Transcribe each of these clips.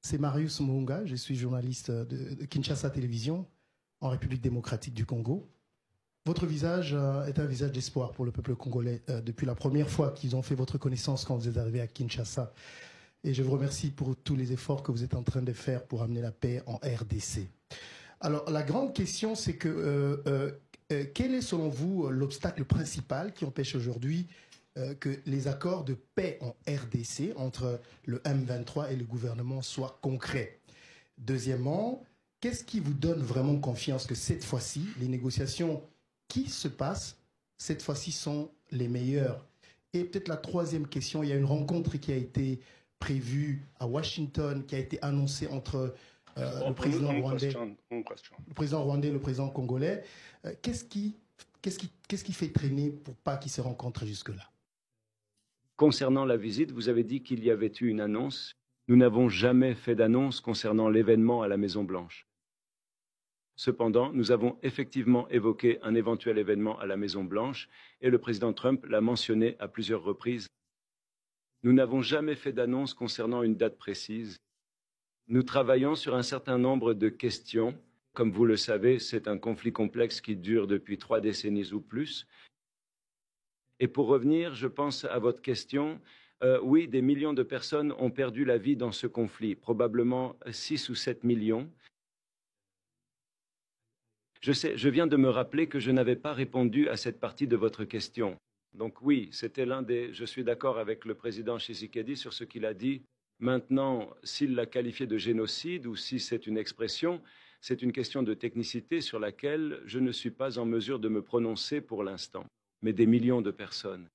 C'est Marius Muhunga, je suis journaliste de Kinshasa Télévision, en République démocratique du Congo. Votre visage est un visage d'espoir pour le peuple congolais depuis la première fois qu'ils ont fait votre connaissance quand vous êtes arrivé à Kinshasa. Et je vous remercie pour tous les efforts que vous êtes en train de faire pour amener la paix en RDC. Alors, la grande question, c'est que quel est selon vous l'obstacle principal qui empêche aujourd'hui que les accords de paix en RDC entre le M23 et le gouvernement soient concrets? Deuxièmement, qu'est-ce qui vous donne vraiment confiance que cette fois-ci, les négociations qui se passent, cette fois-ci sont les meilleures? Et peut-être la troisième question, il y a une rencontre qui a été prévue à Washington, qui a été annoncée entre le président rwandais, le président rwandais et le président congolais. Qu'est-ce qui fait traîner pour pas qu'ils se rencontrent jusque-là? Concernant la visite, vous avez dit qu'il y avait eu une annonce. Nous n'avons jamais fait d'annonce concernant l'événement à la Maison-Blanche. Cependant, nous avons effectivement évoqué un éventuel événement à la Maison-Blanche et le président Trump l'a mentionné à plusieurs reprises. Nous n'avons jamais fait d'annonce concernant une date précise. Nous travaillons sur un certain nombre de questions. Comme vous le savez, c'est un conflit complexe qui dure depuis 3 décennies ou plus. Et pour revenir, je pense à votre question, oui, des millions de personnes ont perdu la vie dans ce conflit, probablement 6 ou 7 millions. Je viens de me rappeler que je n'avais pas répondu à cette partie de votre question. Donc oui, c'était je suis d'accord avec le président Tshisekedi sur ce qu'il a dit. Maintenant, s'il l'a qualifié de génocide ou si c'est une expression, c'est une question de technicité sur laquelle je ne suis pas en mesure de me prononcer pour l'instant. Mais des millions de personnes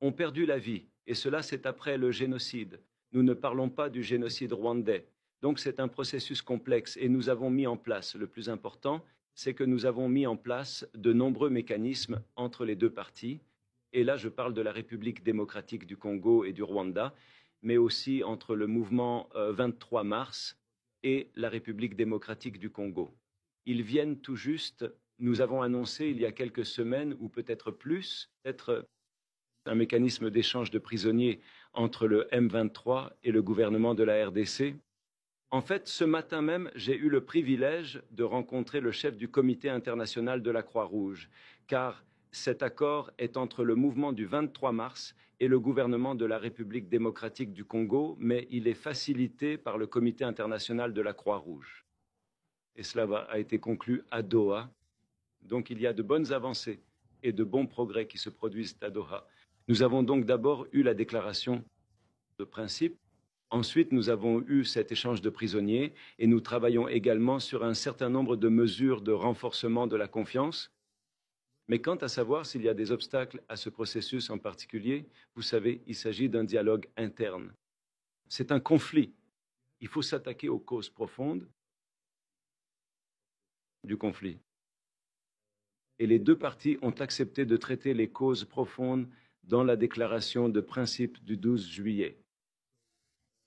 ont perdu la vie, et cela c'est après le génocide. Nous ne parlons pas du génocide rwandais. Donc c'est un processus complexe et nous avons mis en place, le plus important, c'est que nous avons mis en place de nombreux mécanismes entre les deux parties. Et là, je parle de la République démocratique du Congo et du Rwanda, mais aussi entre le mouvement 23 mars et la République démocratique du Congo. Ils viennent tout juste, nous avons annoncé il y a quelques semaines, ou peut-être plus, peut-être un mécanisme d'échange de prisonniers entre le M23 et le gouvernement de la RDC. En fait, ce matin même, j'ai eu le privilège de rencontrer le chef du Comité international de la Croix-Rouge, car cet accord est entre le mouvement du 23 mars et le gouvernement de la République démocratique du Congo, mais il est facilité par le Comité international de la Croix-Rouge. Et cela a été conclu à Doha. Donc il y a de bonnes avancées et de bons progrès qui se produisent à Doha. Nous avons donc d'abord eu la déclaration de principe. Ensuite, nous avons eu cet échange de prisonniers et nous travaillons également sur un certain nombre de mesures de renforcement de la confiance. Mais quant à savoir s'il y a des obstacles à ce processus en particulier, vous savez, il s'agit d'un dialogue interne. C'est un conflit. Il faut s'attaquer aux causes profondes du conflit. Et les deux parties ont accepté de traiter les causes profondes dans la déclaration de principe du 12 juillet.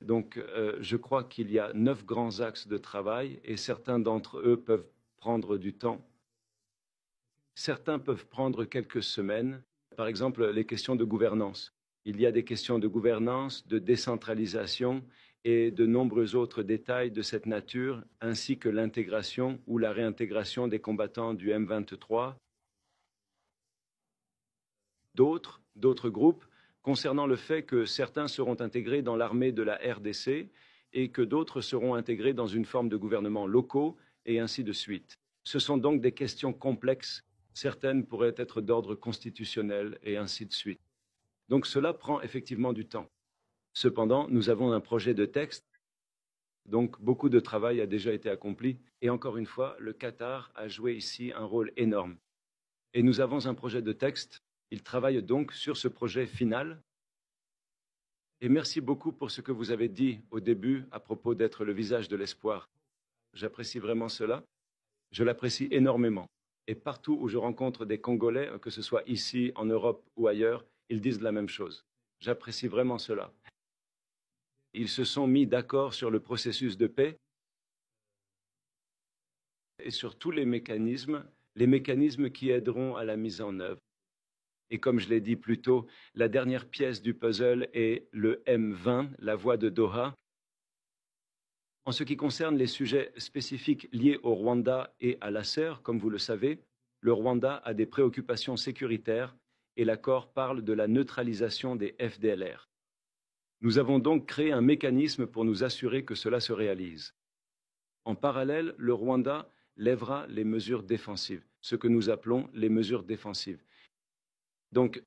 Donc, je crois qu'il y a 9 grands axes de travail et certains d'entre eux peuvent prendre du temps. Certains peuvent prendre quelques semaines. Par exemple, les questions de gouvernance. Il y a des questions de gouvernance, de décentralisation et de nombreux autres détails de cette nature, ainsi que l'intégration ou la réintégration des combattants du M23. D'autres groupes concernant le fait que certains seront intégrés dans l'armée de la RDC et que d'autres seront intégrés dans une forme de gouvernement locaux et ainsi de suite. Ce sont donc des questions complexes. Certaines pourraient être d'ordre constitutionnel et ainsi de suite. Donc cela prend effectivement du temps. Cependant, nous avons un projet de texte, donc beaucoup de travail a déjà été accompli. Et encore une fois, le Qatar a joué ici un rôle énorme. Et nous avons un projet de texte. Il travaille donc sur ce projet final. Et merci beaucoup pour ce que vous avez dit au début à propos d'être le visage de l'espoir. J'apprécie vraiment cela. Je l'apprécie énormément. Et partout où je rencontre des Congolais, que ce soit ici, en Europe ou ailleurs, ils disent la même chose. J'apprécie vraiment cela. Ils se sont mis d'accord sur le processus de paix et sur tous les mécanismes qui aideront à la mise en œuvre. Et comme je l'ai dit plus tôt, la dernière pièce du puzzle est le M20, la voie de Doha. En ce qui concerne les sujets spécifiques liés au Rwanda et à l'ACER, comme vous le savez, le Rwanda a des préoccupations sécuritaires et l'accord parle de la neutralisation des FDLR. Nous avons donc créé un mécanisme pour nous assurer que cela se réalise. En parallèle, le Rwanda lèvera les mesures défensives, ce que nous appelons les mesures défensives. Donc,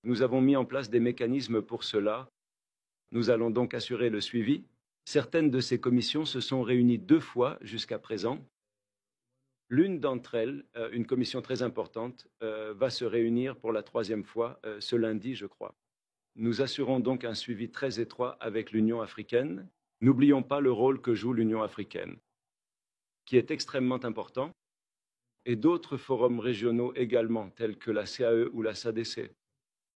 nous avons mis en place des mécanismes pour cela. Nous allons donc assurer le suivi. Certaines de ces commissions se sont réunies 2 fois jusqu'à présent. L'une d'entre elles, une commission très importante, va se réunir pour la 3e fois ce lundi, je crois. Nous assurons donc un suivi très étroit avec l'Union africaine. N'oublions pas le rôle que joue l'Union africaine, qui est extrêmement important, et d'autres forums régionaux également, tels que la CAE ou la SADC.